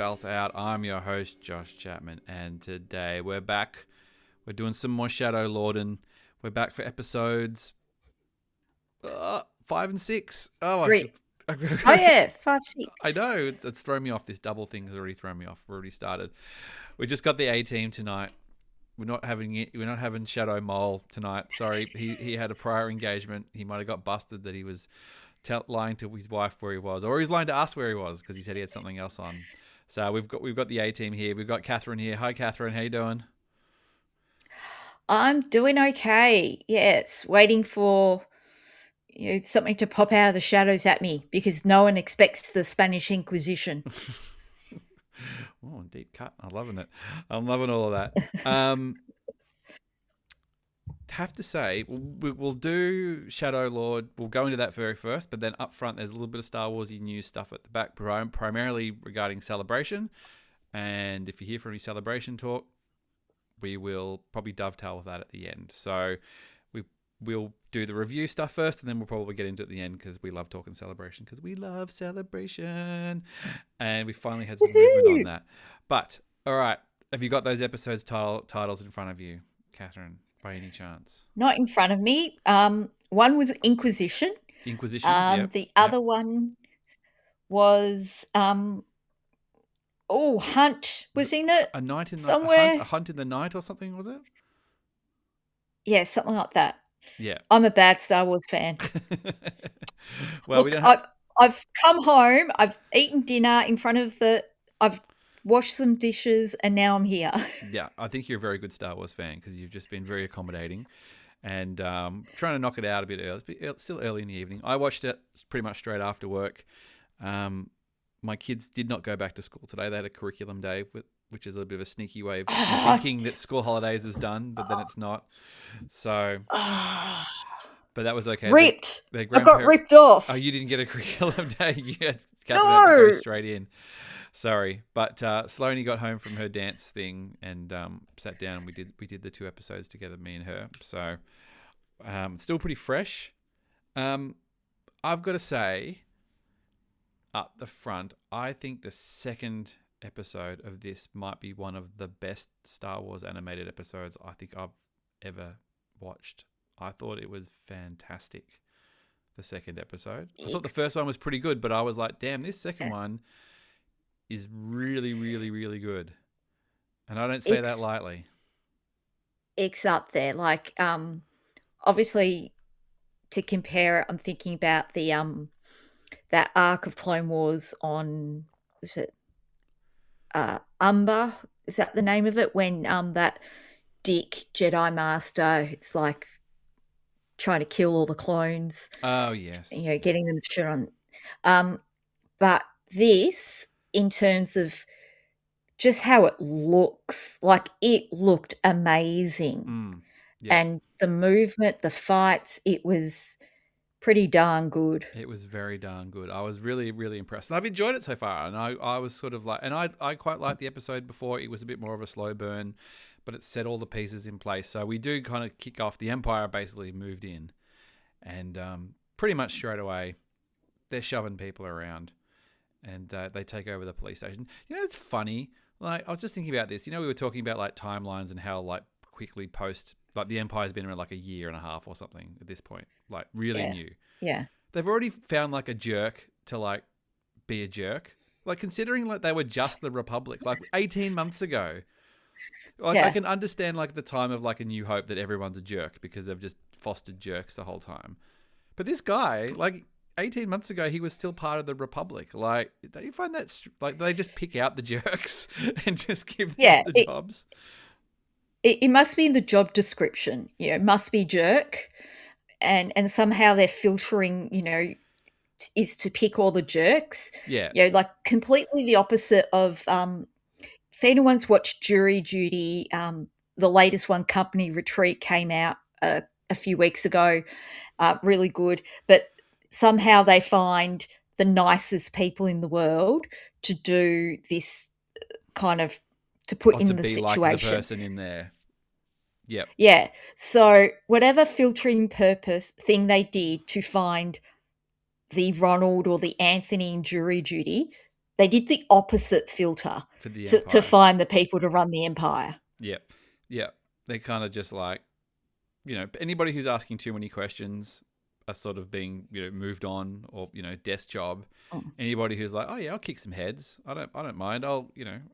Felt Out. I'm your host, Josh Chapman, and today we're back. We're doing some more Shadow Lording. We're back for episodes 5 and 6. Oh, 3. Oh yeah, 5, 6. I know, it's thrown me off. This double thing has already thrown me off. We've already started. We just got the A team tonight. We're not having Shadow Maul tonight. Sorry, he had a prior engagement. He might have got busted that he was lying to his wife where he was, or he's lying to us where he was because he said he had something else on. So we've got the A team here. We've got Catherine here. Hi, Catherine. How you doing? I'm doing okay. Yes, waiting for something to pop out of the shadows at me because no one expects the Spanish Inquisition. Oh, deep cut. I'm loving it. I'm loving all of that. Have to say, we'll do Shadow Lord. We'll go into that very first, but then up front, there's a little bit of Star Warsy news stuff at the back, primarily regarding Celebration. And if you hear from any Celebration talk, we will probably dovetail with that at the end. So we'll do the review stuff first, and then we'll probably get into it at the end because we love talking Celebration, because we love Celebration. And we finally had some movement on that. But, all right, have you got those episodes titles in front of you, Catherine, by any chance? Not in front of me. One was Inquisition. Yep. The other one was Hunt was in it. A Night in somewhere. A Hunt in the Night or something, was it? Yeah, something like that. Yeah. I'm a bad Star Wars fan. Well, look, I've come home, I've eaten dinner in front of I've washed some dishes, and now I'm here. Yeah, I think you're a very good Star Wars fan because you've just been very accommodating and trying to knock it out a bit early. It's still early in the evening. I watched it pretty much straight after work. My kids did not go back to school today. They had a curriculum day, which is a bit of a sneaky way of thinking that school holidays is done, but then it's not. So, but that was okay. Ripped. I got ripped off. Oh, you didn't get a curriculum day. You had to go straight in. Sorry, but Sloane got home from her dance thing and sat down. And we did the 2 episodes together, me and her. So, still pretty fresh. I've got to say, up the front, I think the second episode of this might be one of the best Star Wars animated episodes I think I've ever watched. I thought it was fantastic, the second episode. I thought the first one was pretty good, but I was like, damn, this second one is really, really, really good. And I don't say that lightly. It's up there. Like, obviously, to compare it, I'm thinking about the that arc of Clone Wars on, was it Umber? Is that the name of it? When that Dick Jedi Master, it's like trying to kill all the clones. Oh yes. Getting them to shoot on. But this, in terms of just how it looks, like it looked amazing. Yeah. And the movement, the fights, it was pretty darn good. It was very darn good. I was really, really impressed. And I've enjoyed it so far. And I was sort of like, and I quite liked the episode before. It was a bit more of a slow burn, but it set all the pieces in place. So we do kind of kick off. The Empire basically moved in. And pretty much straight away, they're shoving people around. And they take over the police station. It's funny. Like, I was just thinking about this. We were talking about like timelines and how like quickly the Empire's been around like a year and a half or something at this point. Like really new. Yeah. They've already found like a jerk to like be a jerk. Like considering like they were just the Republic like 18 months ago. Like I can understand like the time of like A New Hope that everyone's a jerk because they've just fostered jerks the whole time. But this guy, like 18 months ago, he was still part of the Republic. Like, don't you find that like they just pick out the jerks and just give them the jobs? It must be in the job description. It must be jerk, and somehow they're filtering. Is to pick all the jerks. Yeah. Like completely the opposite of. If anyone's watched Jury Duty, the latest one, Company Retreat, came out a few weeks ago. Really good, but somehow they find the nicest people in the world to do this kind of to put in the situation. Like the person in there. Yep. Yeah. So whatever filtering purpose thing they did to find the Ronald or the Anthony in Jury Duty, They did the opposite filter for the to Empire. find the people to run the Empire. Yep. Yep. They kind of just like, anybody who's asking too many questions are sort of being, moved on, or, desk job. Mm. Anybody who's like, oh yeah, I'll kick some heads. I don't mind. I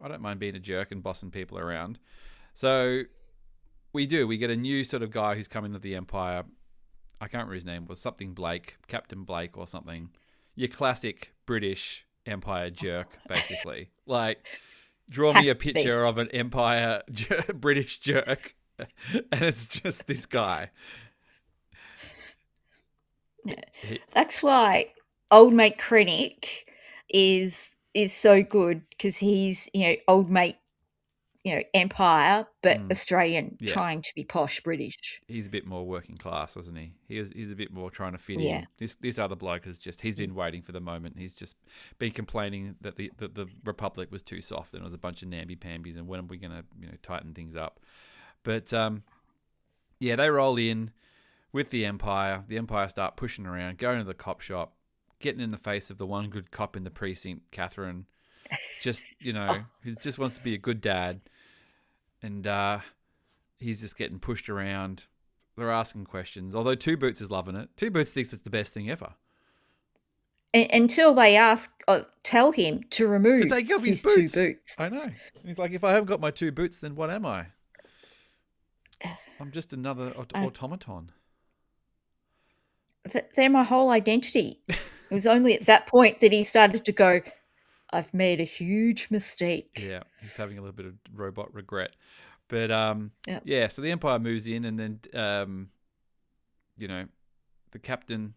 don't mind being a jerk and bossing people around. So we get a new sort of guy who's coming to the Empire. I can't remember his name. Was something Blake, Captain Blake or something. Your classic British Empire jerk, basically. Like, draw me a picture of an Empire British jerk, and it's just this guy. Yeah. That's why old mate Krennic is so good, because he's old mate Empire, but Australian, trying to be posh British. He's a bit more working class, wasn't he? He's a bit more trying to fit in. This other bloke is just, he's been waiting for the moment. He's just been complaining that the Republic was too soft and it was a bunch of namby-pambies, and when are we going to tighten things up? But they roll in with the Empire. The Empire start pushing around, going to the cop shop, getting in the face of the one good cop in the precinct, Catherine. Just, who just wants to be a good dad. And he's just getting pushed around. They're asking questions. Although Two Boots is loving it. Two Boots thinks it's the best thing ever. Until they tell him to remove his two boots. I know. He's like, if I haven't got my two boots, then what am I? I'm just another automaton. They're my whole identity. It was only at that point that he started to go, I've made a huge mistake. Yeah, he's having a little bit of robot regret. But, so the Empire moves in, and then, the captain's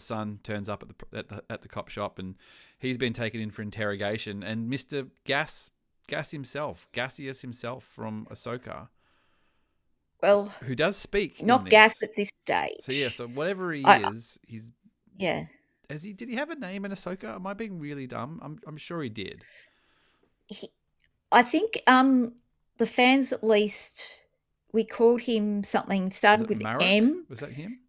son turns up at the cop shop, and he's been taken in for interrogation. And Mr. Gassius himself from Ahsoka, well, who does speak, not Gas at this stage. So whatever he is, he's did he have a name in Ahsoka? Am I being really dumb? I'm sure he did. I think the fans, at least, we called him something started with Marek? M. Was that him?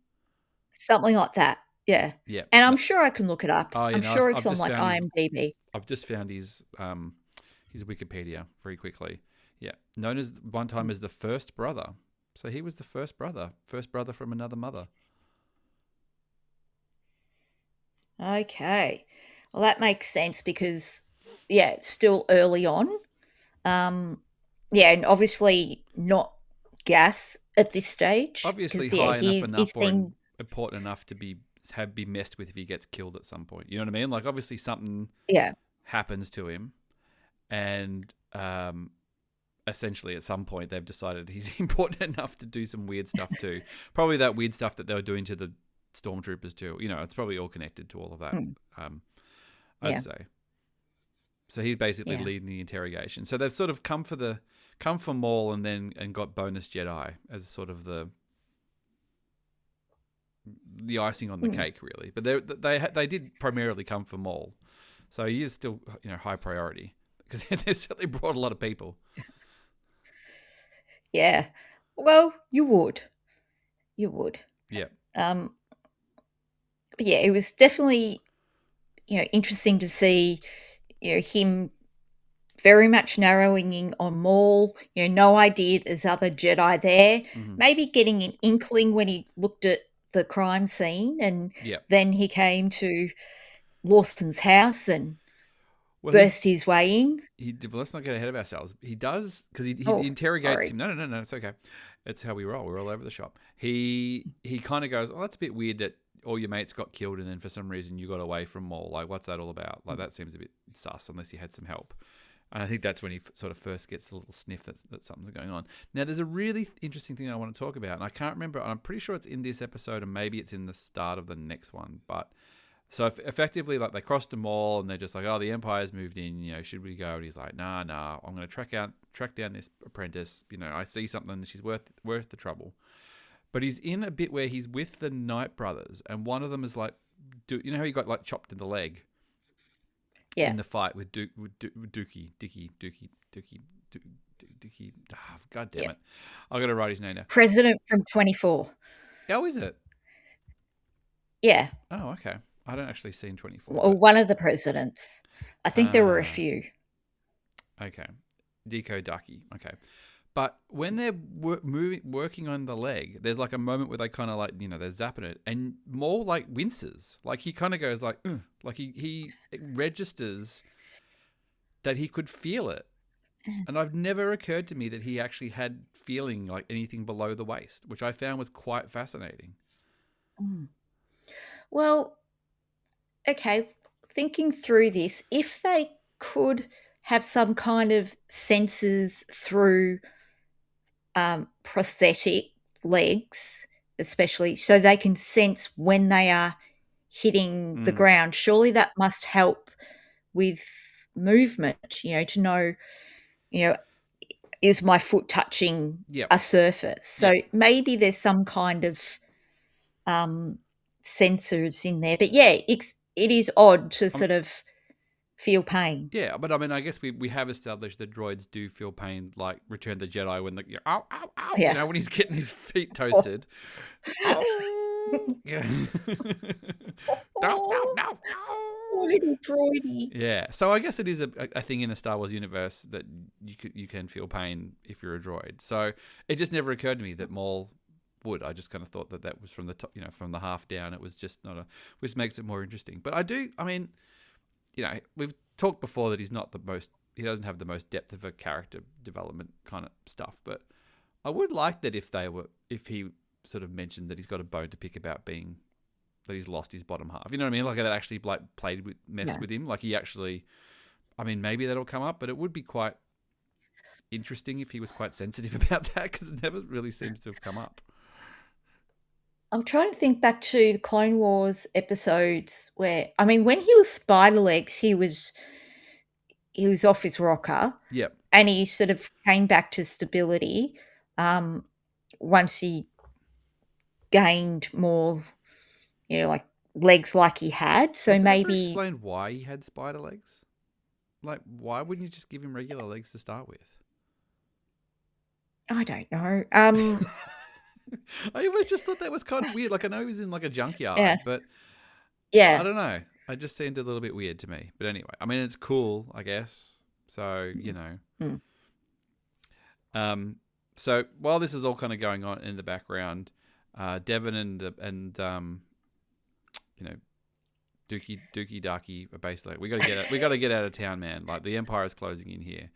Something like that. Yeah. Yeah. And I'm sure I can look it up. I'm sure it's on like IMDb. I've just found his Wikipedia very quickly. Yeah. Known as one time as the first brother. So he was the first brother from another mother. Okay. Well, that makes sense because, still early on. And obviously not Gas at this stage. Obviously high enough or important enough to be messed with if he gets killed at some point. You know what I mean? Like, obviously something happens to him, and essentially at some point they've decided he's important enough to do some weird stuff too. Probably that weird stuff that they were doing to the stormtroopers too. It's probably all connected to all of that. I'd say. So he's basically leading the interrogation. So they've sort of come for Maul and got bonus Jedi as sort of the icing on the cake, really. But they did primarily come for Maul, so he is still high priority because they've certainly brought a lot of people. Yeah, well, you would. Yeah. But it was definitely interesting to see him very much narrowing in on Maul. No idea there's other Jedi there. Mm-hmm. Maybe getting an inkling when he looked at the crime scene, and then he came to Lawson's house and burst his way in. Let's not get ahead of ourselves. He does, because he interrogates him. No, it's okay. It's how we roll. We're all over the shop. He kind of goes, oh, that's a bit weird that all your mates got killed and then for some reason you got away from Maul. Like, what's that all about? Like, that seems a bit sus unless you had some help. And I think that's when he sort of first gets a little sniff that something's going on. Now, there's a really interesting thing I want to talk about, and I can't remember. I'm pretty sure it's in this episode, and maybe it's in the start of the next one. But so effectively, like, they crossed the Maul, and they're just like, "Oh, the Empire's moved in. Should we go?" And he's like, "Nah. I'm going to track down this apprentice. I see something. She's worth the trouble." But he's in a bit where he's with the Knight brothers, and one of them is like, how he got like chopped in the leg. In the fight with Dookie. Oh, God damn it. I've got to write his name now. President from 24. Oh, is it? Yeah. Oh, okay. I don't actually see 24, Or but one of the presidents. I think there were a few. Okay, Deco Ducky. Okay, but when they're working on the leg, there's like a moment where they kind of like they're zapping it, and Maul like winces, like he kind of goes like, ugh. Like he registers that he could feel it, and I've never occurred to me that he actually had feeling like anything below the waist, which I found was quite fascinating. Mm. Well, okay, thinking through this, if they could have some kind of sensors through prosthetic legs, especially, so they can sense when they are hitting the Mm. ground, surely that must help with movement, to know, you know, is my foot touching Yep. a surface? So Yep. maybe there's some kind of um, sensors in there. But yeah, it is odd to Um, sort of feel pain. yeah, but I mean, I guess we have established that droids do feel pain, like Return of the Jedi when ow, ow, ow, Yeah. when he's getting his feet toasted. Oh, yeah. No, no, Oh, no, no. little droidy. Yeah, so I guess it is a thing in the Star Wars universe that you can feel pain if you're a droid. So it just never occurred to me that Maul would. I just kind of thought that was from the top, from the half down. It was just not which makes it more interesting. But I mean, we've talked before that he doesn't have the most depth of a character development kind of stuff. But I would like that if he sort of mentioned that he's got a bone to pick about being that he's lost his bottom half. You know what I mean? Like that actually like messed with him. Like he actually, I mean, maybe that'll come up, but it would be quite interesting if he was quite sensitive about that because it never really seems to have come up. I'm trying to think back to the Clone Wars episodes where, I mean, when he was Spider Legs, he was off his rocker, Yep. and he sort of came back to stability um, once he gained more, like legs like he had. So Was it ever maybe explained why he had spider legs? Like, why wouldn't you just give him regular legs to start with? I don't know. I always just thought that was kind of weird. Like, I know he was in like a Yeah, junkyard, but I yeah. don't know. It just seemed a little bit weird to me. But anyway, I mean, it's cool, I guess. So, Mm. So while this is all kind of going on in the background, Devon and you know, Dookie Darky are basically like, we got to get out of town, man. Like the Empire is closing in here.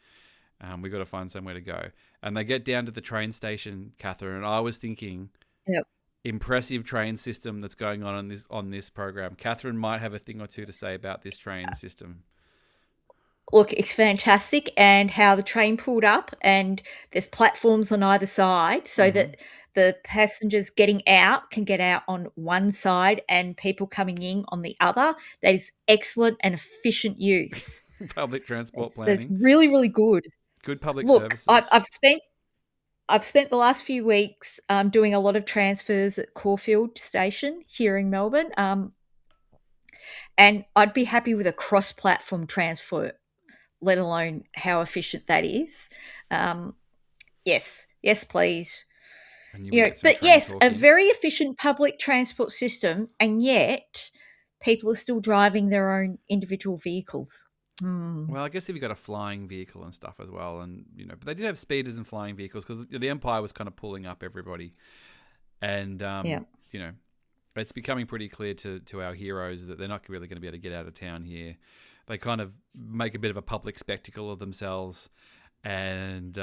We got to find somewhere to go. And they get down to the train station, Catherine. And I was thinking, Yep. impressive train system that's going on this program. Catherine might have a thing or two to say about this train system. Look, it's fantastic, and how the train pulled up, and there's platforms on either side, so that the passengers getting out can get out on one side, and people coming in on the other. That is excellent and efficient use. Public transport That's planning. really, really good. Good public Look, services. I've spent the last few weeks doing a lot of transfers at Caulfield Station here in Melbourne, and I'd be happy with a cross-platform transfer, let alone how efficient that is. Yes, yes, please. And you would get some But train yes, a talking. very efficient public transport system, and yet people are still driving their own individual vehicles. Well, I guess if you got a flying vehicle and stuff as well, and but they did have speeders and flying vehicles because the Empire was kind of pulling up everybody, and Yeah. it's becoming pretty clear to our heroes that they're not really going to be able to get out of town here. They kind of make a bit of a public spectacle of themselves, and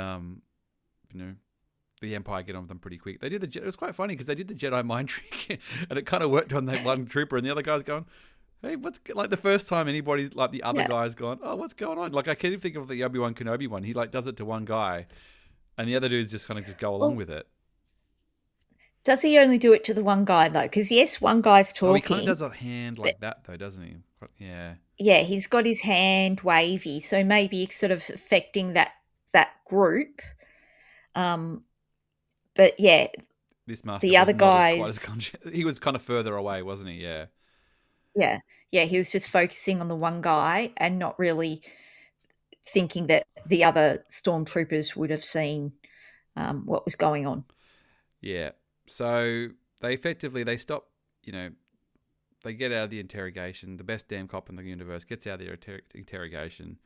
the Empire get on with them pretty quick. They did it was quite funny because they did the Jedi mind trick, and it kind of worked on that one trooper, and the other guy's going, "Hey, what's like the first time anybody like the other Yeah. guy's gone? Oh, what's going on?" Like I can't even think of the Obi-Wan Kenobi one. He like does it to one guy, and the other dudes just kind of just go along Well, with it. does he only do it to the one guy though? Because yes, one guy's Oh, he kind of talking, does a hand but like that though, doesn't he? Yeah. yeah, he's got his hand wavy, so maybe it's sort of affecting that group. Um, but yeah, This master the was other not as quite as guys, he was kind of further away, wasn't he? Yeah. yeah, yeah, he was just focusing on the one guy and not really thinking that the other stormtroopers would have seen what was going on. Yeah. So they stop, they get out of the interrogation. The best damn cop in the universe gets out of the interrogation.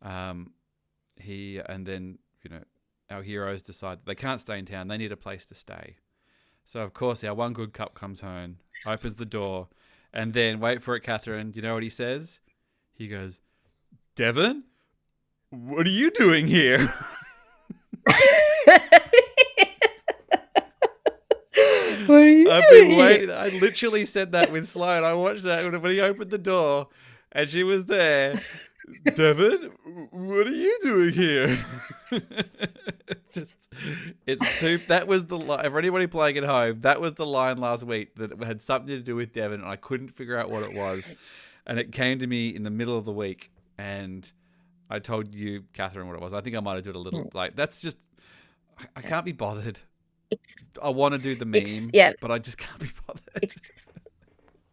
And then our heroes decide that they can't stay in town. They need a place to stay. So of course our one good cop comes home, opens the door, and then wait for it, Catherine. You know what he says? He goes, "Devon, what are you doing here?" What are you I've doing been waiting. here? I literally said that with Sloan. I watched that when he opened the door, and she was there. "Devon, what are you doing here?" That was the line. For anybody playing at home, that was the line last week that had something to do with Devon, and I couldn't figure out what it was. And it came to me in the middle of the week, and I told you, Catherine, what it was. I think I might have done a little that's just. I can't be bothered. I want to do the meme, but I just can't be bothered.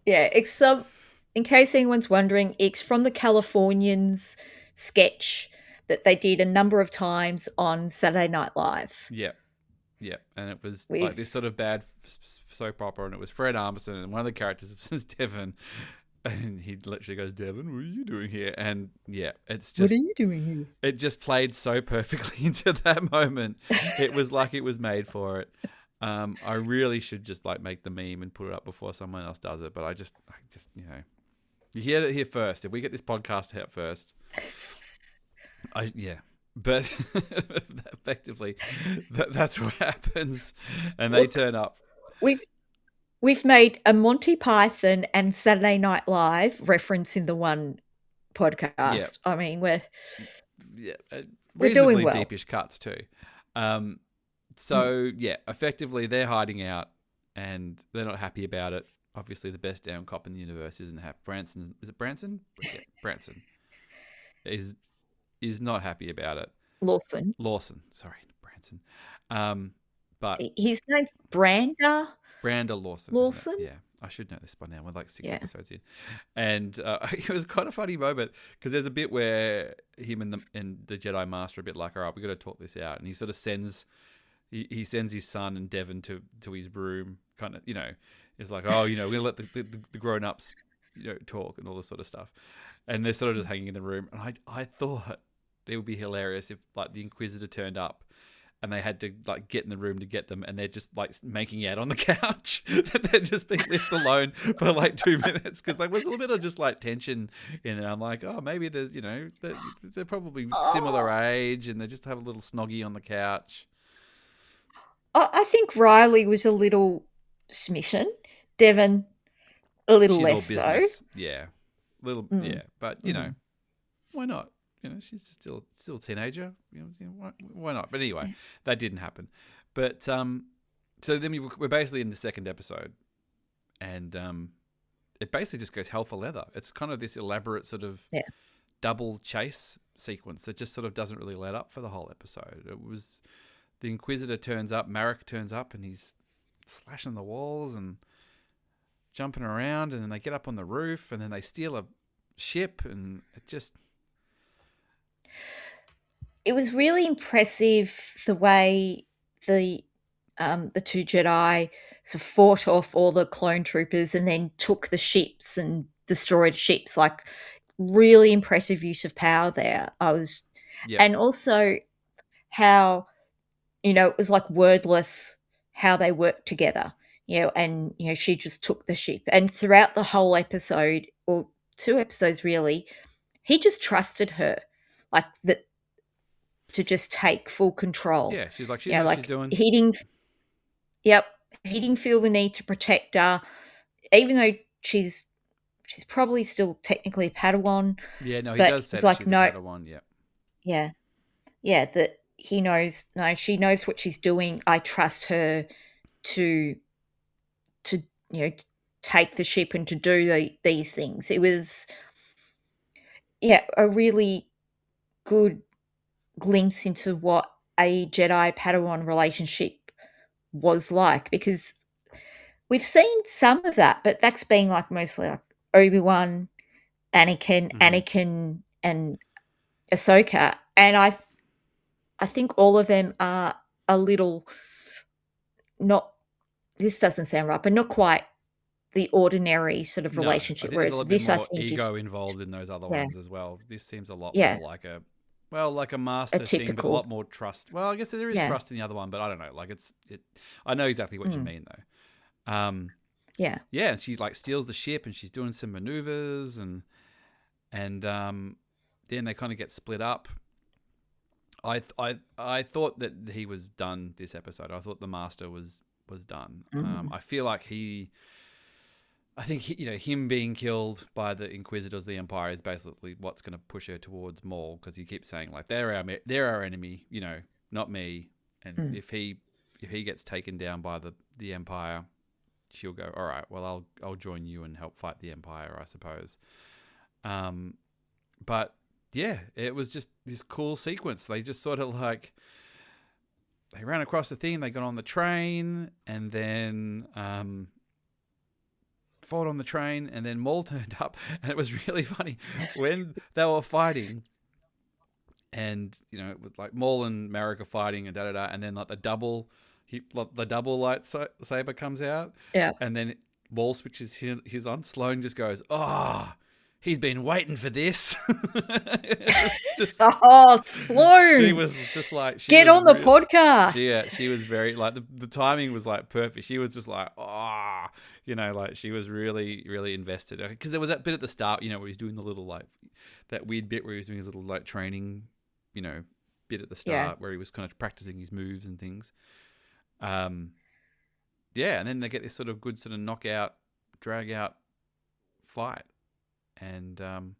It's in case anyone's wondering, it's from the Californians sketch that they did a number of times on Saturday Night Live. Yeah. And it was like this sort of bad soap opera, and it was Fred Armisen, and one of the characters was Devon, and he literally goes, "Devon, what are you doing here?" And it's just, what are you doing here? It just played so perfectly into that moment. It was like it was made for it. I really should just like make the meme and put it up before someone else does it, but I just you hear it here first. If we get this podcast out first, but effectively that's what happens, and they turn up. We've made a Monty Python and Saturday Night Live reference in the one podcast. I mean, we're doing well. Deepish cuts too. So effectively they're hiding out, and they're not happy about it. Obviously, the best damn cop in the universe isn't happy. Is it Branson? Yeah, Branson is not happy about it. Lawson, sorry, Branson. But his name's Brander Lawson. Yeah, I should know this by now. We're like 6 episodes in, and it was quite a funny moment because there's a bit where him and the Jedi Master are a bit like, "All right, we got to talk this out," and he sort of sends his son and Devon to his room, kind of, it's like, "Oh, we're gonna let the grown ups, talk," and all this sort of stuff, and they're sort of just hanging in the room, and I thought it would be hilarious if like the Inquisitor turned up, and they had to like get in the room to get them, and they're just like making out on the couch. They're just being left alone for like 2 minutes, because there was a little bit of just like tension in it. I'm like, oh, maybe there's they're probably similar age, and they just have a little snoggy on the couch. I think Riley was a little smitten. Devon a little less so. Yeah, but why not? She's still a teenager. Why not? But anyway, that didn't happen. But so then we're basically in the second episode, and it basically just goes hell for leather. It's kind of this elaborate sort of double chase sequence that just sort of doesn't really let up for the whole episode. It was the Inquisitor turns up, Marek turns up, and he's slashing the walls and jumping around, and then they get up on the roof, and then they steal a ship, and it was really impressive the way the two Jedi sort of fought off all the clone troopers and then took the ships and destroyed ships. Like, really impressive use of power there. And also how, it was like wordless how they worked together, and, she just took the ship. And throughout the whole episode, or 2 episodes really, he just trusted her, like that, to just take full control. Yeah, she's like, she knows what she's doing. He didn't feel the need to protect her, even though she's probably still technically a Padawan. Yeah, no, he does say that she's a Padawan, Yeah, that he knows, she knows what she's doing. I trust her to take the ship and to do these things. It was, a really good glimpse into what a Jedi Padawan relationship was like, because we've seen some of that, but that's been like mostly like Obi-Wan, Anakin, and Ahsoka, and I think all of them are a little not. This doesn't sound right, but not quite the ordinary sort of No, I relationship. think there's a Whereas little bit this, I more think, is ego involved in those other yeah, ones as well. This seems a lot yeah, more like like a a master thing, but a typical, lot more trust. Well, I guess there is yeah, trust in the other one, but I don't know. Like it. I know exactly what you mm, mean though. yeah, Yeah, and she like steals the ship and she's doing some maneuvers and then they kind of get split up. I thought that he was done this episode. I thought the master was done. mm, I feel like I think him being killed by the Inquisitors, the Empire, is basically what's going to push her towards Maul, because he keeps saying like they're our enemy, not me. And mm, if he gets taken down by the Empire, she'll go, all right, well I'll join you and help fight the Empire, I suppose. But yeah, it was just this cool sequence. They just sort of like they ran across the thing, they got on the train, and then fought on the train, and then Maul turned up, and it was really funny when they were fighting, and with like Maul and Merrick are fighting, and da da da, and then like the double lightsaber comes out, yeah. and then Maul switches his on. Sloane just goes, "Oh, he's been waiting for this." Oh, She Sloane, was just like, get on the podcast. she was very like the timing was like perfect. She was just like, like she was really, really invested, because there was that bit at the start, where he's doing the little like that weird bit where he was doing his little like training, bit at the Yeah, start where he was kind of practicing his moves and things. Yeah, and then they get this sort of good sort of knockout, drag out fight, and I'm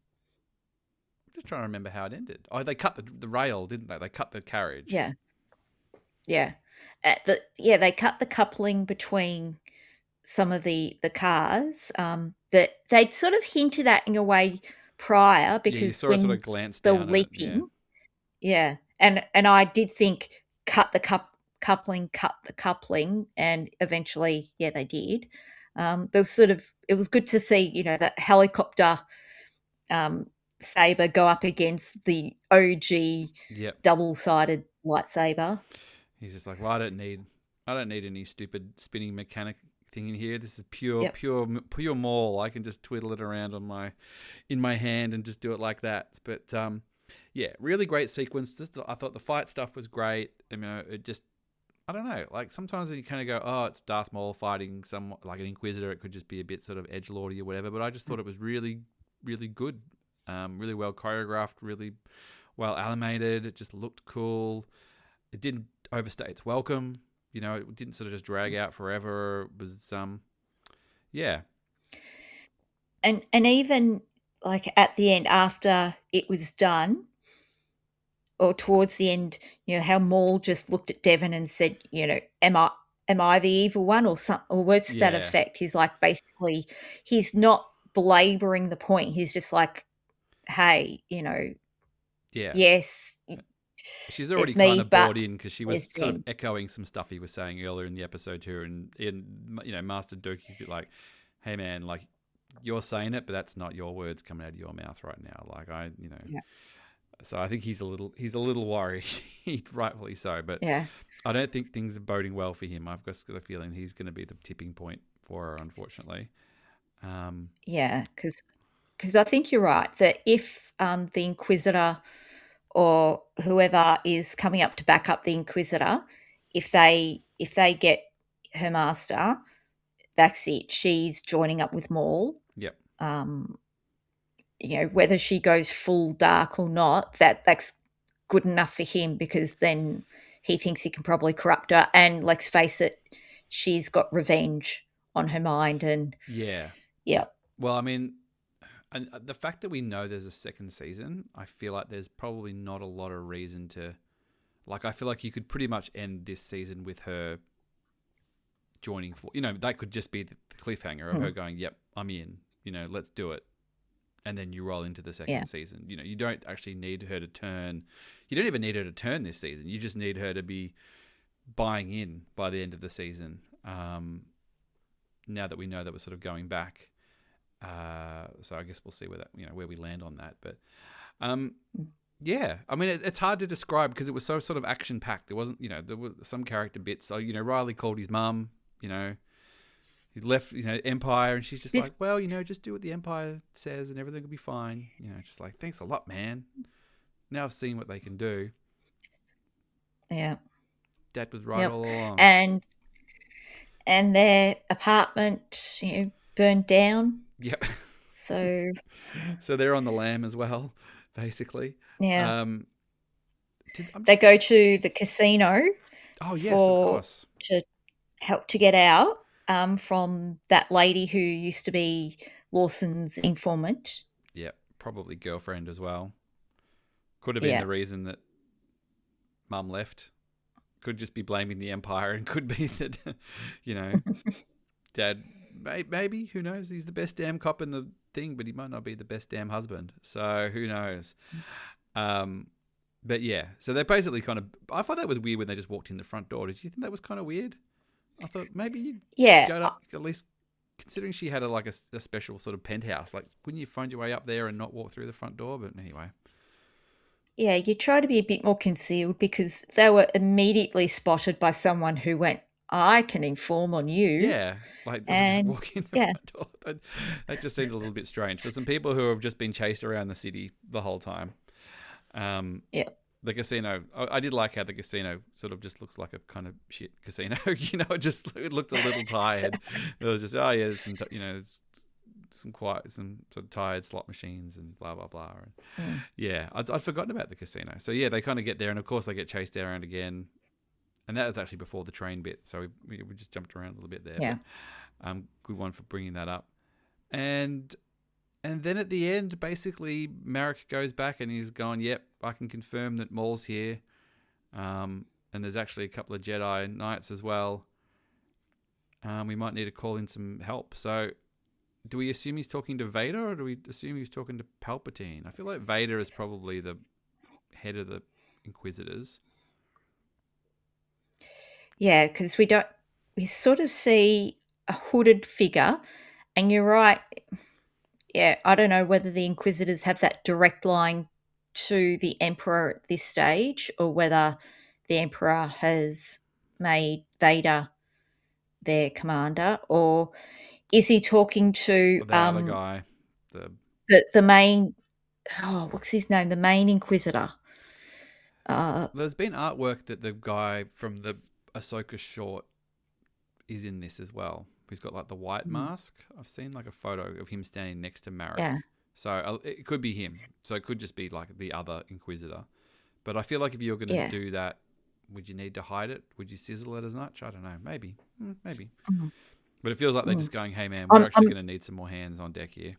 just trying to remember how it ended. Oh, they cut the rail, didn't they? They cut the carriage. yeah, yeah. They cut the coupling between some of the cars, that they'd sort of hinted at in a way prior, Yeah, you because saw her sort when of glance the down at it. Yeah. leaping, yeah, and I did think cut the coupling, and eventually, yeah, they did. There was sort of it was good to see, that helicopter saber go up against the OG Yep. double-sided lightsaber. He's just like, well, I don't need any stupid spinning mechanic thing in here. This is pure, Yep. pure Maul. I can just twiddle it around in my hand and just do it like that. But yeah, really great sequence. I thought the fight stuff was great. I mean, it just, I don't know. Like sometimes you kind of go, oh, it's Darth Maul fighting some like an Inquisitor. It could just be a bit sort of edgelordy or whatever. But I just thought it was really, really good. Really well choreographed. Really well animated. It just looked cool. It didn't overstay its welcome. It didn't sort of just drag out forever. It was, yeah. And even, like, at the end, after it was done, or towards the end, how Maul just looked at Devon and said, am I the evil one, or some, or words to that Yeah. effect. He's like, basically, he's not belaboring the point. He's just like, hey, Yeah. yes, She's already it's me, kind of but bought in, because she was there's sort of them. echoing some stuff he was saying earlier in the episode too. And Master Dookie's a bit like, hey man, like you're saying it, but that's not your words coming out of your mouth right now. Like Yeah. So I think he's a little worried, rightfully so. But Yeah. I don't think things are boding well for him. I've just got a feeling he's going to be the tipping point for her, unfortunately. Yeah, because I think you're right that if the Inquisitor or whoever is coming up to back up the Inquisitor, if they get her master, that's it. She's joining up with Maul. Yep. Whether she goes full dark or not, that's good enough for him, because then he thinks he can probably corrupt her. And let's face it, she's got revenge on her mind. And Yeah. yeah, Well, I mean, and the fact that we know there's a second season, I feel like there's probably not a lot of reason to, like, I feel like you could pretty much end this season with her joining for, that could just be the cliffhanger of her going, yep, I'm in, let's do it. And then you roll into the second season. You don't actually need her to turn. You don't even need her to turn this season. You just need her to be buying in by the end of the season. Now that we know that we're sort of going back. So I guess we'll see where we land on that. But yeah, I mean, it's hard to describe because it was so sort of action packed. There wasn't, there were some character bits. So, Riley called his mum, He left, Empire, and she's just like, This, well, just do what the Empire says, and everything will be fine. Just like, thanks a lot, man. Now I've seen what they can do. yeah. Dad was right Yep. all along. And their apartment, burned down. Yep. So So they're on the lam as well, basically. yeah, Um, they go to the casino oh yes, of for course. to help to get out from that lady who used to be Lawson's informant. Yep, probably girlfriend as well. Could have been Yeah. the reason that Mum left. Could just be blaming the Empire, and could be that, Dad, maybe, who knows? He's the best damn cop in the thing, but he might not be the best damn husband. So who knows? But yeah, so they basically I thought that was weird when they just walked in the front door. Did you think that was kind of weird? I thought maybe you'd go up, at least considering she had a special sort of penthouse. Like, wouldn't you find your way up there and not walk through the front door? But anyway. Yeah, you try to be a bit more concealed because they were immediately spotted by someone who went, I can inform on you. Yeah, like just walk in the front door. That just seemed a little bit strange for some people who have just been chased around the city the whole time. Yeah. The casino, I did like how the casino sort of just looks like a kind of shit casino. It looked a little tired. It was just, there's some, some sort of tired slot machines and blah blah blah. And yeah, I'd forgotten about the casino. So yeah, they kind of get there, and of course they get chased around again. And that was actually before the train bit, so we just jumped around a little bit there. Yeah. But, good one for bringing that up. And then at the end, basically, Marek goes back and he's going, yep, I can confirm that Maul's here. And there's actually a couple of Jedi Knights as well. We might need to call in some help. So do we assume he's talking to Vader, or do we assume he's talking to Palpatine? I feel like Vader is probably the head of the Inquisitors. Yeah, because we sort of see a hooded figure, and you're right. Yeah, I don't know whether the Inquisitors have that direct line to the Emperor at this stage, or whether the Emperor has made Vader their commander, or is he talking to the other guy, the main? Oh, what's his name? The main Inquisitor. There's been artwork that the guy from the Ahsoka short is in this as well. He's got like the white mask. I've seen like a photo of him standing next to Marek. Yeah. So it could be him. So it could just be like the other Inquisitor. But I feel like if you're going to do that, would you need to hide it? Would you sizzle it as much? I don't know. Maybe. Mm-hmm. But it feels like they're just going, hey man, we're actually going to need some more hands on deck here.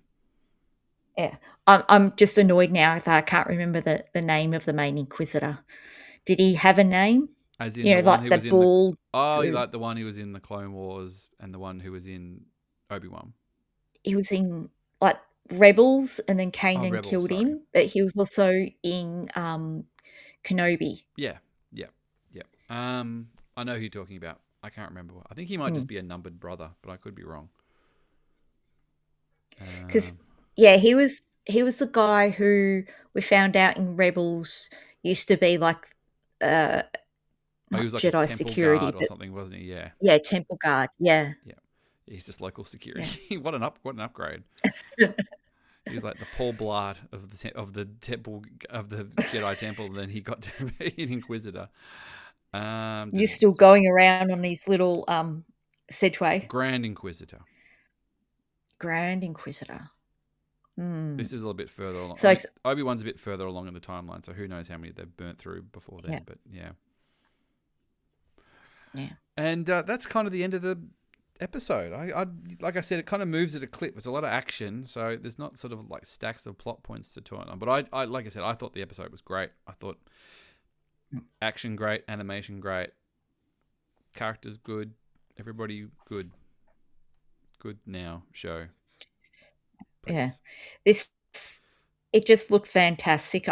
Yeah. I'm just annoyed now that I can't remember the name of the main Inquisitor. Did he have a name? As in the one who was bald. Like the one who was in the Clone Wars and the one who was in Obi-Wan. He was in like Rebels, and then Kanan killed him. But he was also in Kenobi. Yeah. I know who you're talking about. I can't remember. I think he might just be a numbered brother, but I could be wrong. Because he was the guy who we found out in Rebels used to be like he was like Jedi a security guard or something, wasn't he? Yeah. Yeah, temple guard. Yeah. He's just local security. Yeah. What an upgrade. He was like the Paul Blart of the temple of the Jedi temple. And then he got to be an Inquisitor. You're still going around on his little Sedgeway. Grand Inquisitor. This is a little bit further along. So Obi-Wan's a bit further along in the timeline, so who knows how many they've burnt through before then. But yeah. And that's kind of the end of the episode. I like I said, it kind of moves at a clip. It's a lot of action, so there's not sort of like stacks of plot points to turn on. But I like I said, I thought the episode was great. I thought action great, animation great, characters good, everybody good. Good now show. Please. Yeah, it just looked fantastic.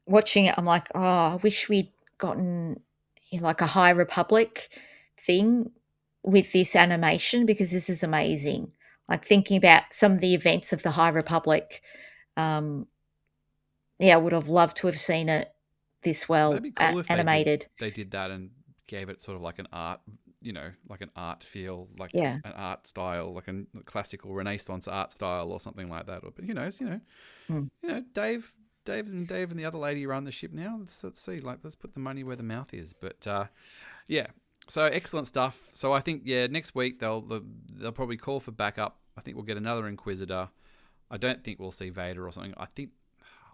Watching it, I'm like, I wish we'd gotten like a High Republic thing with this animation, because this is amazing. Like thinking about some of the events of the High Republic, I would have loved to have seen it this well. That'd be cool if animated. they did that and gave it sort of like an art, like an art feel, like Yeah. an art style, like a classical Renaissance art style or something like that. But who knows? Mm. Dave and the other lady run the ship now. Let's see. Like, let's put the money where the mouth is. But yeah. So excellent stuff. So I think next week they'll probably call for backup. I think we'll get another Inquisitor. I don't think we'll see Vader or something.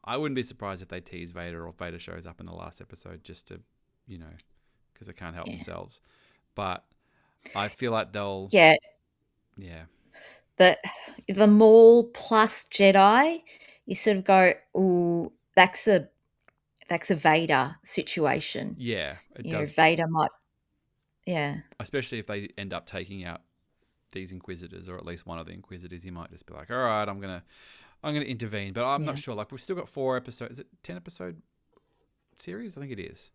I wouldn't be surprised if they tease Vader or Vader shows up in the last episode just to, because they can't help themselves. But I feel like they'll. Yeah. Yeah. The Maul plus Jedi, you sort of go, ooh, that's a Vader situation. Yeah, it does. Vader might. Yeah. Especially if they end up taking out these Inquisitors, or at least one of the Inquisitors, he might just be like, all right, I'm gonna intervene. But I'm not sure. Like, we've still got 4 episodes. Is it 10 episode series? I think it is.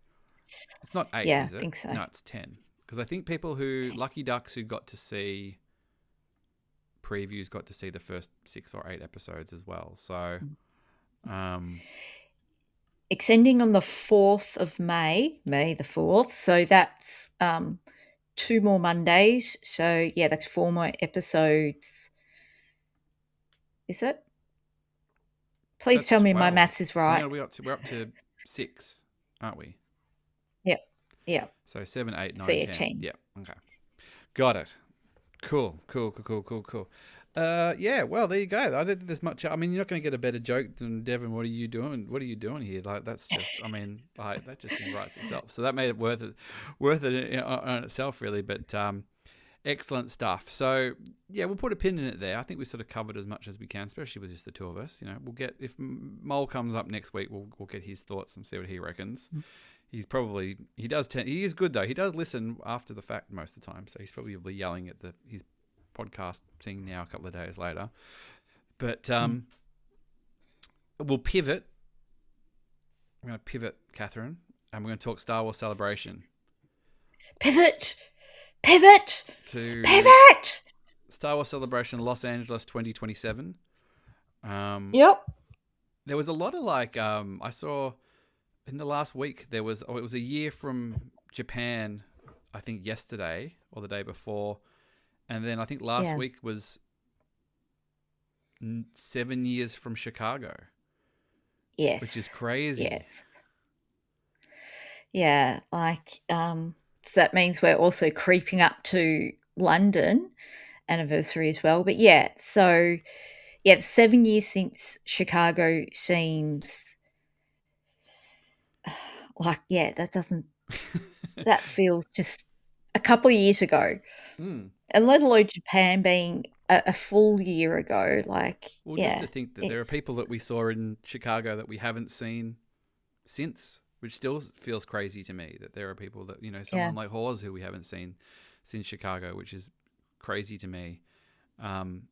It's not 8, Yeah, is it? I think so. No, it's 10. Because I think people lucky ducks who got to see previews got to see the first 6 or 8 episodes as well. So, extending on the 4th of May the 4th. So that's 2 more Mondays. So yeah, that's 4 more episodes. Is it? Please tell me 12. my maths is right. So we're up to 6, aren't we? Yep. Yeah. So 7, 8, 9, So 10. Yeah. Okay. Got it. Cool. Yeah, well, there you go. I don't think there's much. I mean, you're not going to get a better joke than Devin. What are you doing? What are you doing here? Like, that's just. I mean, like, that just writes itself. So that made it worth it on itself, really. But excellent stuff. So yeah, we'll put a pin in it there. I think we sort of covered as much as we can, especially with just the 2 of us. We'll get, if Maul comes up next week, we'll get his thoughts and see what he reckons. He is good though. He does listen after the fact most of the time, so he's probably yelling at his podcast thing now a couple of days later. But we'll pivot. I'm going to pivot, Catherine, and we're going to talk Star Wars Celebration. Pivot. Star Wars Celebration Los Angeles 2027. Yep. There was a lot of I saw in the last week it was a year from Japan, I think yesterday or the day before. And then I think last week was 7 years from Chicago. Yes. Which is crazy. Yes. Yeah, so that means we're also creeping up to London anniversary as well. But yeah, so yeah, 7 years since Chicago seems like, that feels just a couple of years ago. And let alone Japan being a full year ago. Just to think that there are people that we saw in Chicago that we haven't seen since, which still feels crazy to me, that there are people that, someone like Hawes who we haven't seen since Chicago, which is crazy to me. And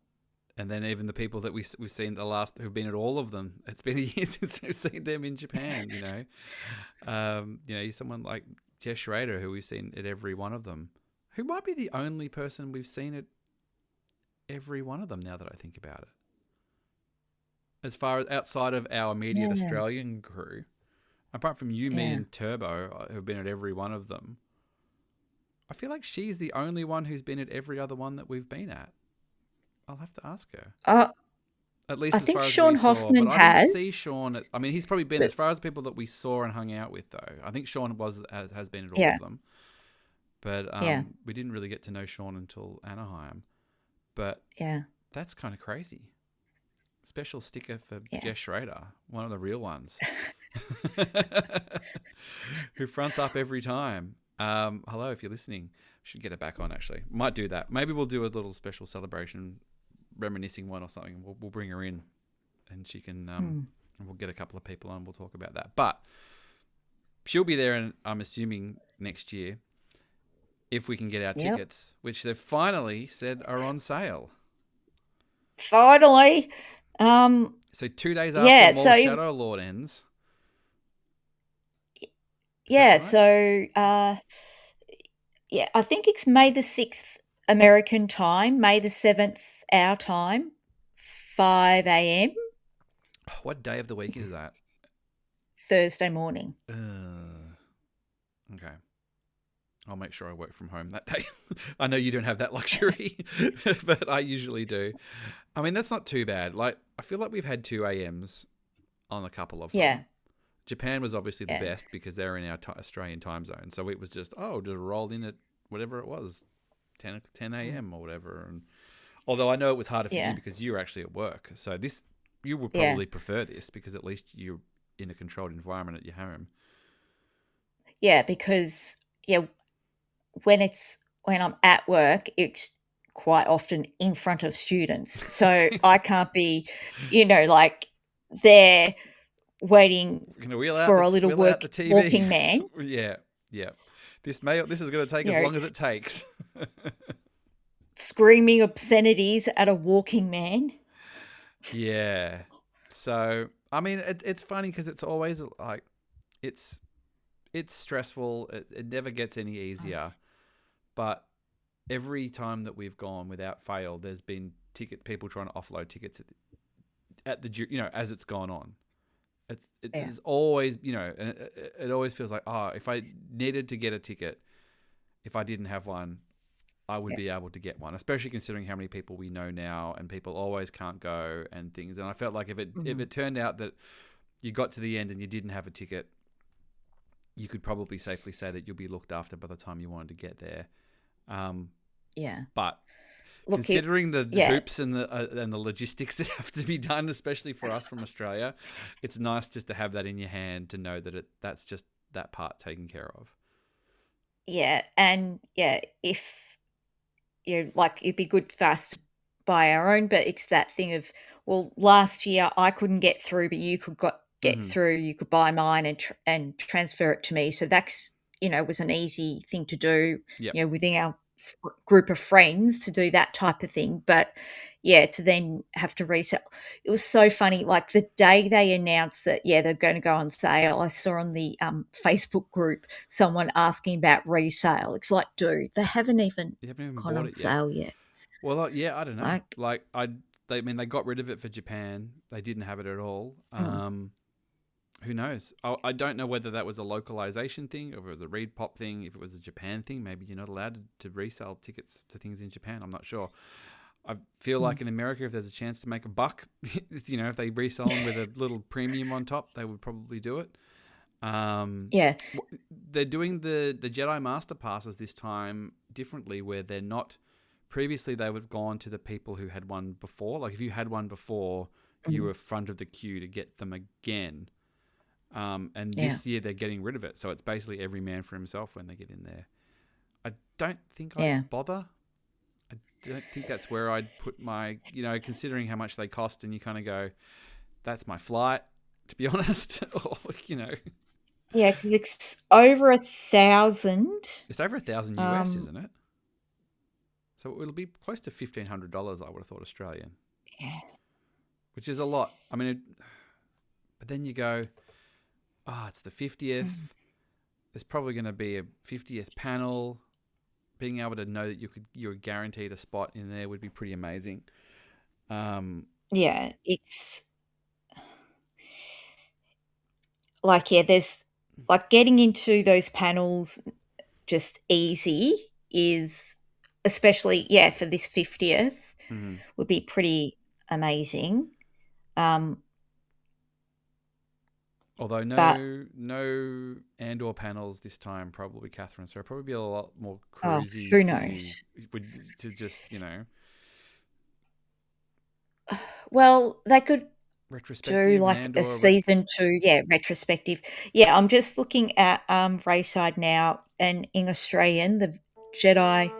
then even the people that we've seen who've been at all of them, it's been a year since we've seen them in Japan, someone like Jess Schrader, who we've seen at every one of them, who might be the only person we've seen at every one of them now that I think about it. As far as outside of our immediate Australian crew, apart from you, me, and Turbo, who've been at every one of them, I feel like she's the only one who's been at every other one that we've been at. I'll have to ask her. At least I as think far as Sean we Hoffman saw, but has. I didn't see Sean. He's probably been, as far as the people that we saw and hung out with, though. I think Sean has been at all of them. But we didn't really get to know Sean until Anaheim. But that's kind of crazy. Special sticker for Jess Schrader, one of the real ones, who fronts up every time. Hello, if you're listening. Should get it back on, actually. Might do that. Maybe we'll do a little special celebration, reminiscing one or something. We'll bring her in, and she can. And we'll get a couple of people on. We'll talk about that. But she'll be there, and I'm assuming next year, if we can get our tickets, which they've finally said are on sale. Finally. So 2 days after Maul Shadow Lord ends. Yeah, right? So I think it's May the 6th American time, May the 7th our time, 5 a.m. What day of the week is that? Thursday morning. Okay. I'll make sure I work from home that day. I know you don't have that luxury, but I usually do. I mean, that's not too bad. Like, I feel like we've had 2 a.m.s on a couple of Yeah. them. Japan was obviously the Yeah. best because they're in our Australian time zone. So it was just, just rolled in at whatever it was, 10 a.m. or whatever. And although I know it was harder for you Yeah. because you were actually at work. So you would Yeah. probably prefer this because at least you're in a controlled environment at your home. Yeah. Because, when I'm at work, it's quite often in front of students. So I can't be, like there waiting We're gonna wheel for a little out the TV. walking man, Yeah, yeah. This is going to take as long as it takes. screaming obscenities at a walking man. Yeah. So I mean, it's funny because it's always like it's stressful. It never gets any easier. But every time that we've gone without fail, there's been people trying to offload tickets at the as it's gone on. It's always and it always feels like if I needed to get a ticket, if I didn't have one, I would be able to get one, especially considering how many people we know now and people always can't go and things. And I felt like if it turned out that you got to the end and you didn't have a ticket, you could probably safely say that you'll be looked after by the time you wanted to get there. But considering the hoops and the logistics that have to be done, especially for us from Australia, it's nice just to have that in your hand to know that that's just that part taken care of. Yeah, and if like it'd be good for us to buy our own, but it's that thing of, well, last year I couldn't get through, but you could get through. You could buy mine and transfer it to me. So that's was an easy thing to do. Yep. Within our group of friends to do that type of thing. But to then have to resell, it was so funny. Like the day they announced that they're going to go on sale, I saw on the Facebook group someone asking about resale. It's like, dude, they haven't even gone on sale yet. Well, I don't know. They got rid of it for Japan. They didn't have it at all. Who knows? I don't know whether that was a localization thing, or if it was a Reed Pop thing, if it was a Japan thing. Maybe you're not allowed to resell tickets to things in Japan. I'm not sure. I feel like in America, if there's a chance to make a buck, if they resell them with a little premium on top, they would probably do it. They're doing the Jedi Master Passes this time differently, where they're not. Previously, they would have gone to the people who had one before. Like if you had one before, you were front of the queue to get them again. And this year they're getting rid of it. So it's basically every man for himself when they get in there. I don't think I'd bother. I don't think that's where I'd put my, considering how much they cost, and you kind of go, that's my flight, to be honest. Yeah, because it's over 1,000. It's over 1,000 US, isn't it? So it'll be close to $1,500, I would have thought, Australian. Yeah. Which is a lot. I mean, but then you go, it's the 50th. There's probably going to be a 50th panel. Being able to know that you're guaranteed a spot in there would be pretty amazing. It's like, there's like getting into those panels just easy is, especially for this 50th, would be pretty amazing. Although no Andor panels this time, probably, Catherine. So it'll probably be a lot more cruisy. Who knows? To just, Well, they could retrospective do like Andor, a season 2, retrospective. I'm just looking at Rayside now, and in Australian, the Jedi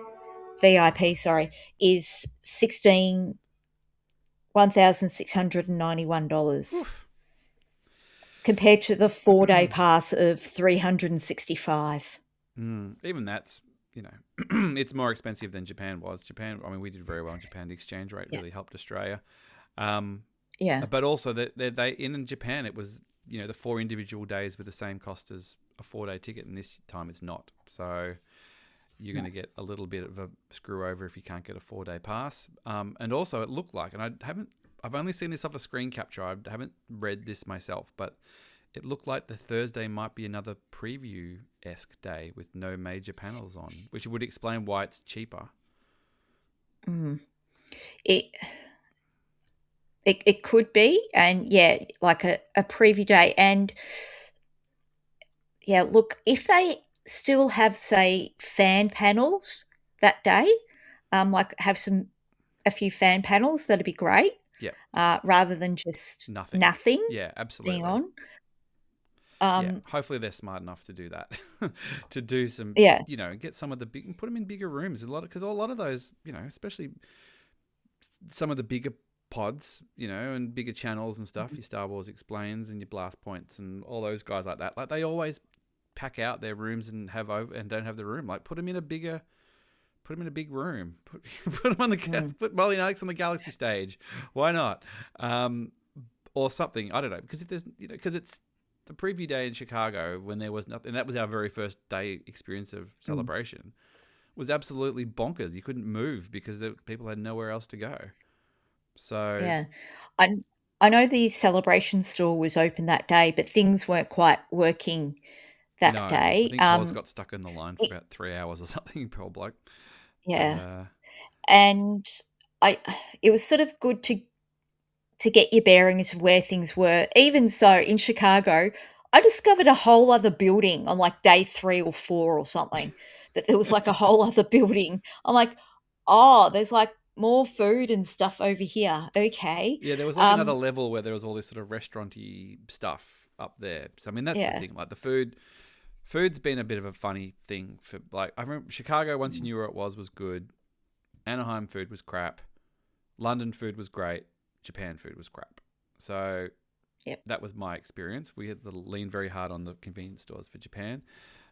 VIP, is $1,691. Oof. Compared to the 4-day pass of $365. Even that's, it's more expensive than Japan was. Japan, I mean, we did very well in Japan. The exchange rate really helped Australia. But also they in Japan, it was, the 4 individual days were the same cost as a 4-day ticket, and this time it's not. So you're going to get a little bit of a screw over if you can't get a 4-day pass. And also it looked like, and I've only seen this off a screen capture. I haven't read this myself, but it looked like the Thursday might be another preview-esque day with no major panels on, which would explain why it's cheaper. It it could be, and yeah, like a preview day. And yeah, look, if they still have, say, fan panels that day, like have a few fan panels, that'd be great. Yeah. Rather than just Nothing. nothing Yeah, absolutely. being on. Yeah, hopefully they're smart enough to do that, to do some, Yeah. get some of the big, put them in bigger rooms. Because a lot of those, especially some of the bigger pods, and bigger channels and stuff, your Star Wars Explains and your Blast Points and all those guys like that. Like they always pack out their rooms and don't have the room. Like put them in a big room. Put them on put Molly and Alex on the Galaxy stage. Why not? Or something. I don't know. Because if there's, because it's the preview day in Chicago when there was nothing, and that was our very first day experience of Celebration, was absolutely bonkers. You couldn't move because people had nowhere else to go. So Yeah. I know the Celebration store was open that day, but things weren't quite working that day. I think Claus got stuck in the line for about 3 hours or something, poor bloke. Yeah. And it was sort of good to get your bearings of where things were. Even so, in Chicago, I discovered a whole other building on like day 3 or 4 or something, that there was like a whole other building. I'm like, oh, there's like more food and stuff over here. Okay. Yeah, there was like another level where there was all this sort of restaurant-y stuff up there. So, I mean, that's the thing. Like the food's been a bit of a funny thing for, like, I remember Chicago, once you knew where it was good. Anaheim food was crap. London food was great. Japan food was crap. So that was my experience. We had to lean very hard on the convenience stores for Japan.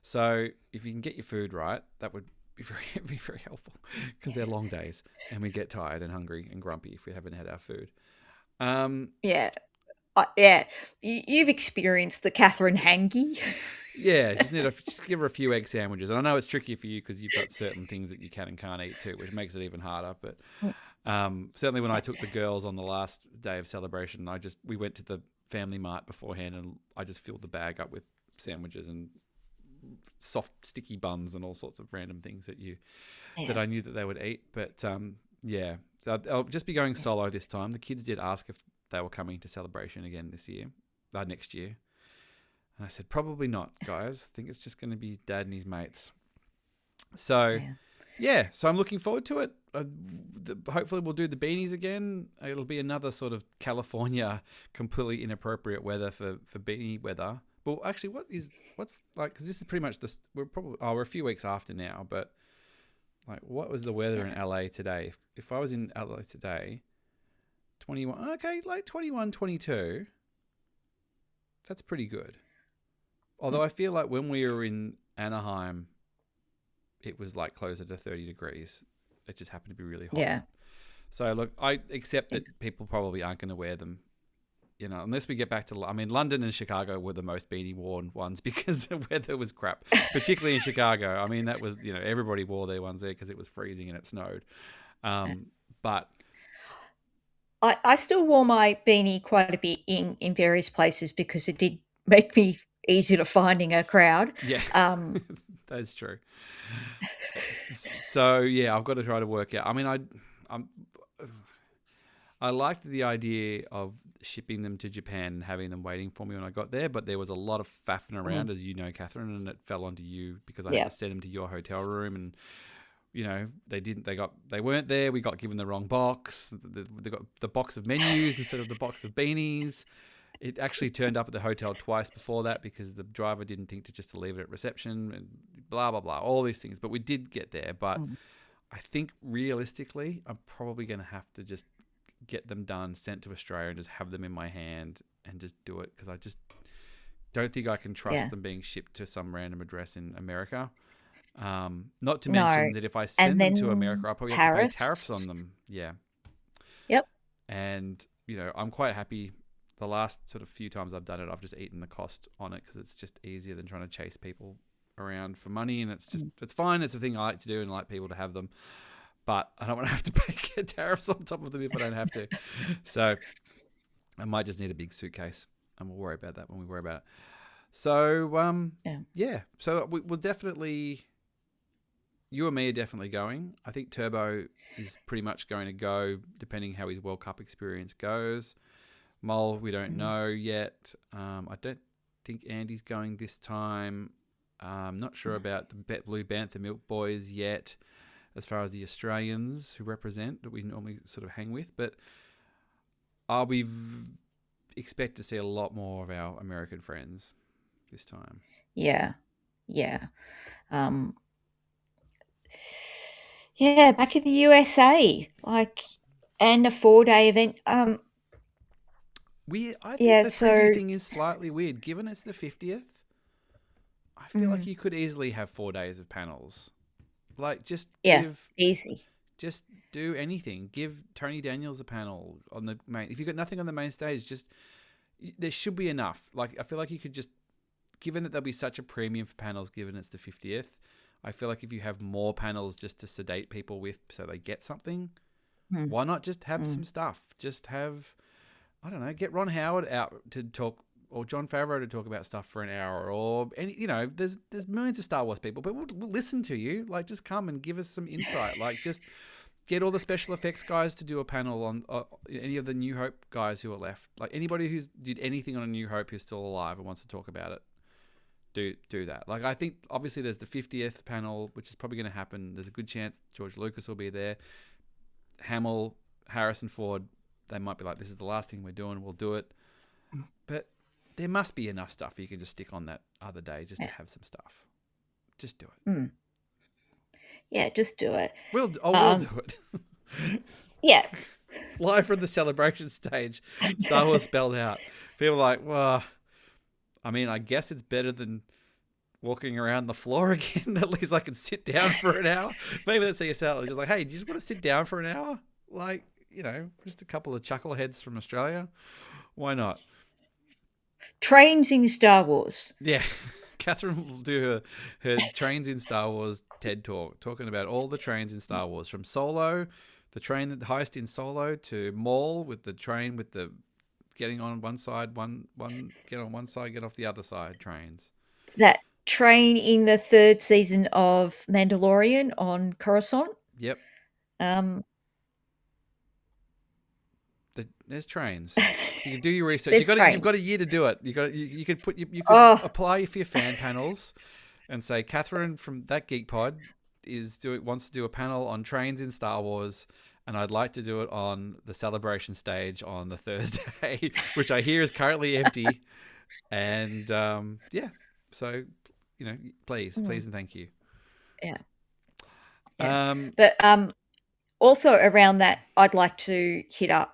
So if you can get your food right, that would be very helpful, because they're long days and we get tired and hungry and grumpy if we haven't had our food. Yeah. Yeah. You've experienced the Catherine Hangy. Yeah, just give her a few egg sandwiches. And I know it's tricky for you because you've got certain things that you can and can't eat too, which makes it even harder. But certainly when I took the girls on the last day of Celebration, we went to the Family Mart beforehand, and I just filled the bag up with sandwiches and soft sticky buns and all sorts of random things that I knew that they would eat. But so I'll just be going solo this time. The kids did ask if they were coming to Celebration again next year. And I said, probably not, guys. I think it's just going to be Dad and his mates. So, so I'm looking forward to it. Hopefully we'll do the beanies again. It'll be another sort of California, completely inappropriate weather for beanie weather. Well, actually, what's like, because this is pretty much this, we're a few weeks after now, but like, what was the weather in LA today? If I was in LA today, 21, okay, like 21, 22, that's pretty good. Although I feel like when we were in Anaheim, it was like closer to 30 degrees. It just happened to be really hot. Yeah. So look, I accept that people probably aren't going to wear them, unless we get back to, London and Chicago were the most beanie worn ones because the weather was crap, particularly in Chicago. I mean, that was, everybody wore their ones there because it was freezing and it snowed. But I still wore my beanie quite a bit in various places because it did make me easier to find in a crowd. Yeah, that's true. So yeah, I've got to try to work out. I mean, I liked the idea of shipping them to Japan and having them waiting for me when I got there, but there was a lot of faffing around, as you know, Catherine, and it fell onto you because I had to send them to your hotel room, and they weren't there. We got given the wrong box. They got the box of menus instead of the box of beanies. It actually turned up at the hotel twice before that because the driver didn't think to leave it at reception and blah, blah, blah, all these things. But we did get there. But I think realistically, I'm probably going to have to just get them done, sent to Australia, and just have them in my hand and just do it, because I just don't think I can trust them being shipped to some random address in America. Not to mention that if I send them to America, I'll probably have to pay tariffs on them. Yeah. Yep. And, I'm quite happy. The last sort of few times I've done it, I've just eaten the cost on it because it's just easier than trying to chase people around for money. And it's just, it's fine. It's a thing I like to do and I like people to have them. But I don't want to have to get tariffs on top of them if I don't have to. So I might just need a big suitcase. and we'll worry about that when we worry about it. So, Yeah. yeah. So we'll definitely. You and me are definitely going. I think Turbo is pretty much going to go, depending how his World Cup experience goes. Maul, we don't know yet. I don't think Andy's going this time. Not sure about the Blue Bantha Milk Boys yet, as far as the Australians who represent that we normally sort of hang with. But I'll be expect to see a lot more of our American friends this time. Yeah. Yeah. Yeah, back in the USA, and a 4-day event. I think Yeah, the so Triggy thing is slightly weird. Given it's the 50th, I feel like you could easily have 4 days of panels. Like, just easy. just do anything. Give Tony Daniels a panel on the main. If you've got nothing on the main stage, there should be enough. Like, I feel like you could just, given that there'll be such a premium for panels, given it's the 50th, I feel like if you have more panels just to sedate people with so they get something, why not just have some stuff? Just have, I don't know, get Ron Howard out to talk, or Jon Favreau to talk about stuff for an hour, or there's millions of Star Wars people, but we'll listen to you. Like, just come and give us some insight. Like, just get all the special effects guys to do a panel on any of the New Hope guys who are left. Like, anybody who's did anything on a New Hope who's still alive and wants to talk about it, do that. Like, I think obviously there's the 50th panel, which is probably going to happen. There's a good chance George Lucas will be there. Hamill, Harrison Ford, they might be like, this is the last thing we're doing, we'll do it. But there must be enough stuff you can just stick on that other day just to have some stuff. Just do it. Yeah, just do it. We'll do it. Yeah. Live from the celebration stage, Star Wars spelled out. People are like, well, I mean, I guess it's better than walking around the floor again. At least I can sit down for an hour. Maybe that's how you sound. Just like, hey, do you just want to sit down for an hour? Like, just a couple of chuckleheads from Australia. Why not? Trains in Star Wars. Yeah. Catherine will do her trains in Star Wars TED Talk, talking about all the trains in Star Wars, from Solo, the train that heist in Solo, to Maul with the train with the getting on one side, one get on one side, get off the other side trains. That train in the 3rd season of Mandalorian on Coruscant. Yep. There's trains. You can do your research. You've got a year to do it. You could apply for your fan panels, and say Catherine from that Geek Pod wants to do a panel on trains in Star Wars, and I'd like to do it on the celebration stage on the Thursday, which I hear is currently empty. And so please and thank you. Yeah. But also around that, I'd like to hit up,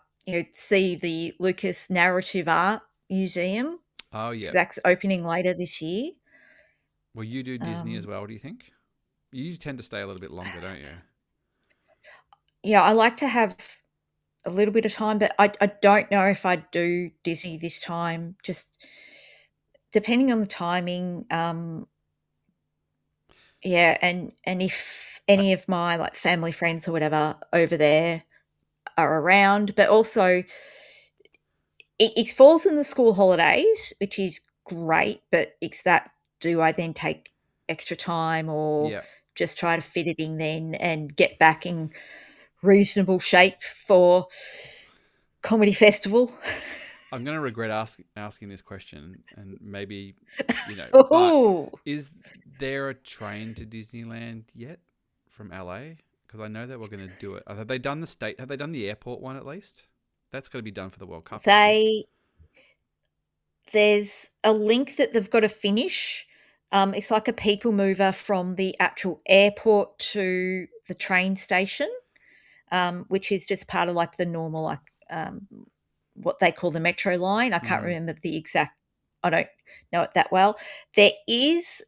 see the Lucas Narrative Art Museum. Oh yeah, that's opening later this year. Will you do Disney as well? What do you think? You tend to stay a little bit longer, don't you? Yeah, I like to have a little bit of time, but I don't know if I'd do Disney this time, just depending on the timing. Yeah, and if any of my family friends or whatever over there are around, but also it falls in the school holidays, which is great, but it's that, do I then take extra time or just try to fit it in then and get back in reasonable shape for comedy festival? I'm going to regret asking this question, and maybe, but is there a train to Disneyland yet from LA? Because I know that we're going to do it. Have they done Have they done the airport one at least? That's got to be done for the World Cup. There's a link that they've got to finish. It's like a people mover from the actual airport to the train station, which is just part of the normal, what they call the metro line. I can't remember the exact, I don't know it that well. There is,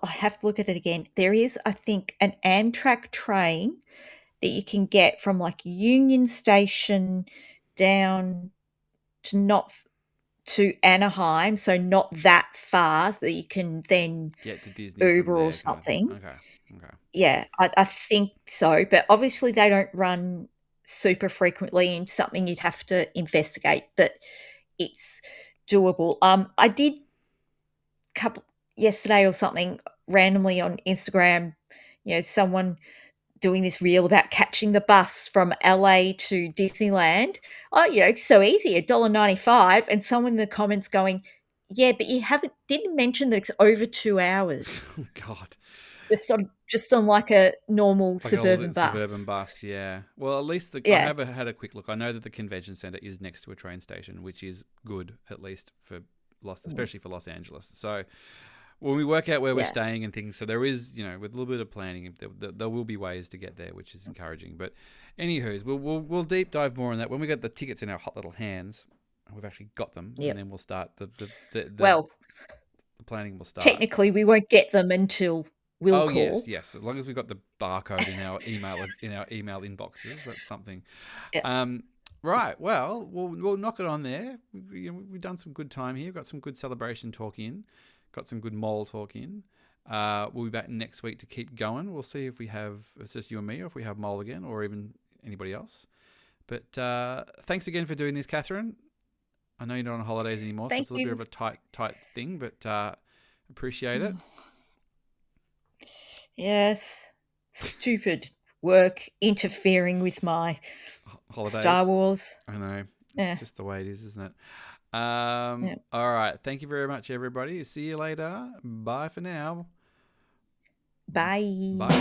I have to look at it again. There is, I think, an Amtrak train that you can get from Union Station down to Anaheim, so not that far, so that you can then get to Disney Uber or something. Okay. Yeah, I think so, but obviously they don't run super frequently, and something you'd have to investigate. But it's doable. I did yesterday or something randomly on Instagram, someone doing this reel about catching the bus from LA to Disneyland. Oh, so easy, $1.95. And someone in the comments going, yeah, but you didn't mention that it's over 2 hours. Oh, God. Just on like a normal Like suburban bus. Suburban bus, yeah. Well, at least I have had a quick look. I know that the convention center is next to a train station, which is good, at least for especially for Los Angeles. So when we work out where we're staying and things, so there is, with a little bit of planning, there will be ways to get there, which is encouraging. But anywho's, we'll deep dive more on that when we get the tickets in our hot little hands. We've actually got them, and then we'll start the planning will start. Technically, we won't get them until we'll call. Yes. As long as we've got the barcode in our email inboxes, that's something. Yeah. Right. Well, we'll knock it on there. We've done some good time here. Got some good celebration talk in. Got some good Maul talk in. We'll be back next week to keep going. We'll see if it's just you and me, or if we have Maul again, or even anybody else. But thanks again for doing this, Catherine. I know you're not on holidays anymore, so it's a little bit of a tight thing, but appreciate it. Yes. Stupid work interfering with my holidays. Star Wars. I know. It's just the way it is, isn't it? All right. Thank you very much, everybody. See you later. Bye for now. Bye. Bye.